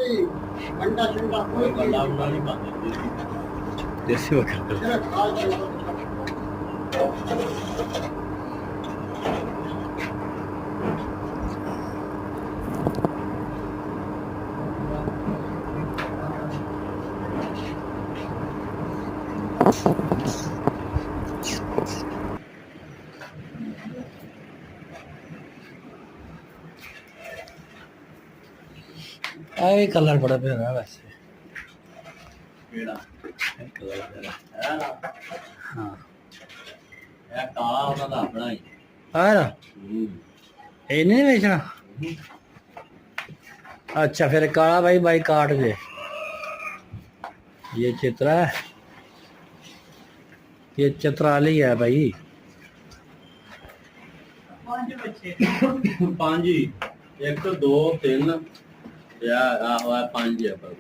कोई अंडा शंडा कोई गला उड़ा नहीं पाते देसी बकरा सिर्फ खाल आए कलर बड़ा प्यारा वैसे केड़ा ये कलर प्यारा है ना हाँ ਇਹ ਕਾਲਾ ਉਹਨਾਂ ਦਾ ਆਪਣਾ ਹੀ आ ये नहीं बेचना अच्छा फिर काला भाई भाई काट दे ये चित्रा है ये चित्राली है भाई ਪੰਜ ਬੱਚੇ ਪੰਜ ਹੀ 1 2 3 ਯਾ ਆਹ ਪੰਜ ਹੈ ਪਰ